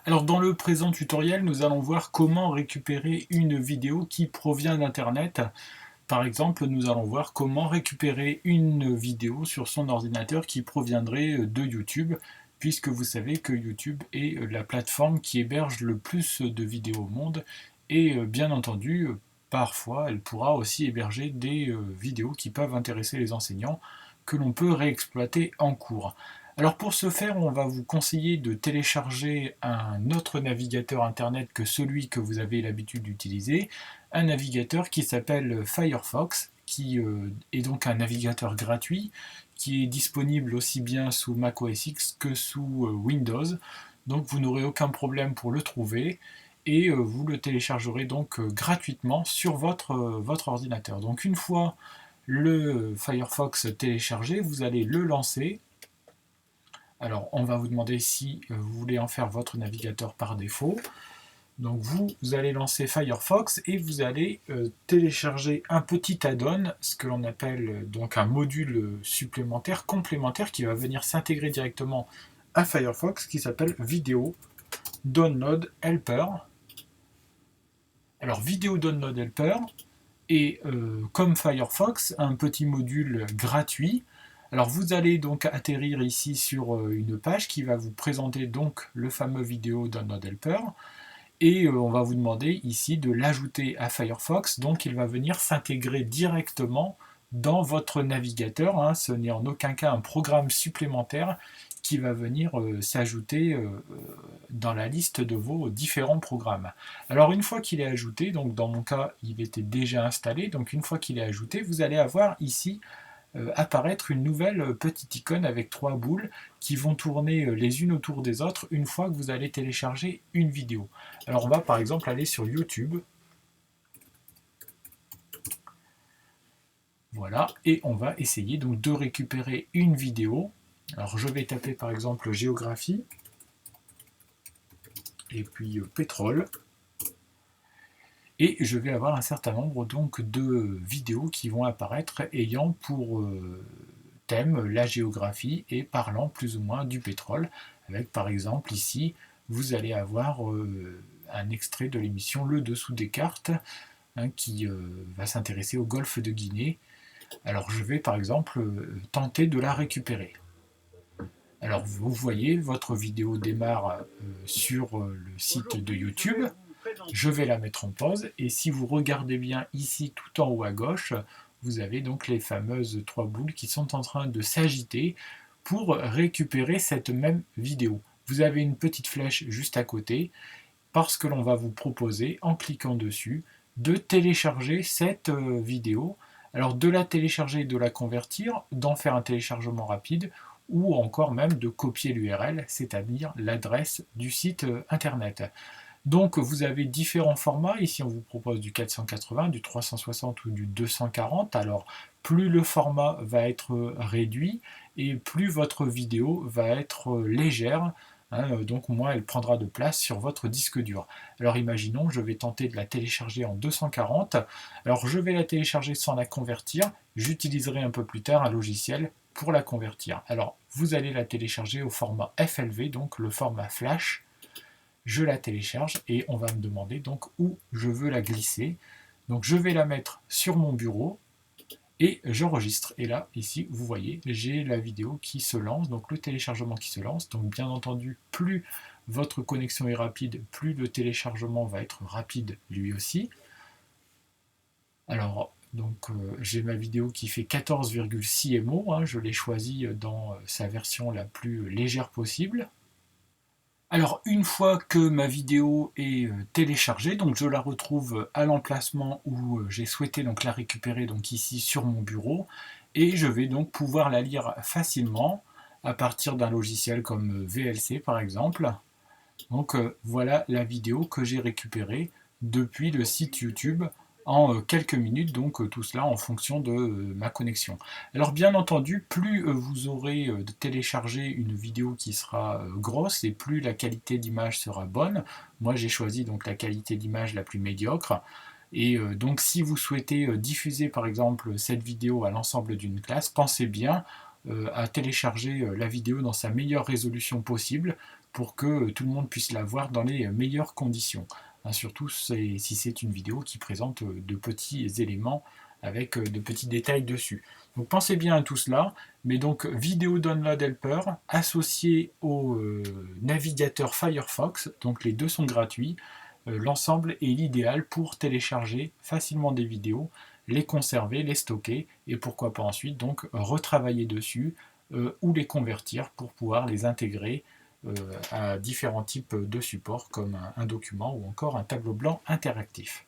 Alors dans le présent tutoriel, nous allons voir comment récupérer une vidéo qui provient d'Internet. Par exemple, nous allons voir comment récupérer une vidéo sur son ordinateur qui proviendrait de YouTube, puisque vous savez que YouTube est la plateforme qui héberge le plus de vidéos au monde, et bien entendu, parfois elle pourra aussi héberger des vidéos qui peuvent intéresser les enseignants, que l'on peut réexploiter en cours. Alors pour ce faire, on va vous conseiller de télécharger un autre navigateur internet que celui que vous avez l'habitude d'utiliser, un navigateur qui s'appelle Firefox, qui est donc un navigateur gratuit, qui est disponible aussi bien sous Mac OS X que sous Windows. Donc vous n'aurez aucun problème pour le trouver et vous le téléchargerez donc gratuitement sur votre ordinateur. Donc une fois le Firefox téléchargé, vous allez le lancer. Alors, on va vous demander si vous voulez en faire votre navigateur par défaut. Donc, vous allez lancer Firefox et vous allez télécharger un petit add-on, ce que l'on appelle donc un module supplémentaire, complémentaire, qui va venir s'intégrer directement à Firefox, qui s'appelle Video Download Helper. Alors, Video Download Helper est, comme Firefox, un petit module gratuit. Alors vous allez donc atterrir ici sur une page qui va vous présenter donc le fameux vidéo Download Helper et on va vous demander ici de l'ajouter à Firefox, donc il va venir s'intégrer directement dans votre navigateur, hein. Ce n'est en aucun cas un programme supplémentaire qui va venir s'ajouter dans la liste de vos différents programmes. Alors une fois qu'il est ajouté, donc dans mon cas il était déjà installé, donc une fois qu'il est ajouté, vous allez avoir ici apparaître une nouvelle petite icône avec trois boules qui vont tourner les unes autour des autres une fois que vous allez télécharger une vidéo. Alors on va par exemple aller sur YouTube. Voilà, et on va essayer donc de récupérer une vidéo. Alors je vais taper par exemple géographie, et puis pétrole. Et je vais avoir un certain nombre donc de vidéos qui vont apparaître ayant pour thème la géographie et parlant plus ou moins du pétrole, avec par exemple ici vous allez avoir un extrait de l'émission Le Dessous des cartes, hein, qui va s'intéresser au golfe de Guinée. Alors je vais par exemple tenter de la récupérer. Alors vous voyez, votre vidéo démarre sur le site de YouTube. Je vais la mettre en pause et si vous regardez bien ici tout en haut à gauche, vous avez donc les fameuses trois boules qui sont en train de s'agiter pour récupérer cette même vidéo. Vous avez une petite flèche juste à côté parce que l'on va vous proposer, en cliquant dessus, de télécharger cette vidéo. Alors de la télécharger et de la convertir, d'en faire un téléchargement rapide ou encore même de copier l'URL, c'est-à-dire l'adresse du site internet. Donc vous avez différents formats, ici on vous propose du 480, du 360 ou du 240, alors plus le format va être réduit et plus votre vidéo va être légère, hein, donc moins elle prendra de place sur votre disque dur. Alors imaginons, je vais tenter de la télécharger en 240, alors je vais la télécharger sans la convertir, j'utiliserai un peu plus tard un logiciel pour la convertir. Alors vous allez la télécharger au format FLV, donc le format flash. Je la télécharge et on va me demander donc où je veux la glisser. Donc je vais la mettre sur mon bureau et j'enregistre. Et là, ici, vous voyez, j'ai la vidéo qui se lance, donc le téléchargement qui se lance. Donc bien entendu, plus votre connexion est rapide, plus le téléchargement va être rapide lui aussi. Alors, donc j'ai ma vidéo qui fait 14,6 MO, hein, je l'ai choisie dans sa version la plus légère possible. Alors une fois que ma vidéo est téléchargée, donc je la retrouve à l'emplacement où j'ai souhaité donc la récupérer, donc ici sur mon bureau, et je vais donc pouvoir la lire facilement à partir d'un logiciel comme VLC par exemple. Donc voilà la vidéo que j'ai récupérée depuis le site YouTube en quelques minutes, donc tout cela en fonction de ma connexion. Alors bien entendu, plus vous aurez téléchargé une vidéo qui sera grosse et plus la qualité d'image sera bonne. Moi j'ai choisi donc la qualité d'image la plus médiocre. Et donc si vous souhaitez diffuser par exemple cette vidéo à l'ensemble d'une classe, pensez bien à télécharger la vidéo dans sa meilleure résolution possible. pour que tout le monde puisse la voir dans les meilleures conditions. Surtout si c'est une vidéo qui présente de petits éléments avec de petits détails dessus. Donc pensez bien à tout cela, mais donc Video Download Helper associé au navigateur Firefox, donc les deux sont gratuits. L'ensemble est l'idéal pour télécharger facilement des vidéos, les conserver, les stocker et pourquoi pas ensuite donc retravailler dessus ou les convertir pour pouvoir les intégrer à différents types de supports comme un document ou encore un tableau blanc interactif.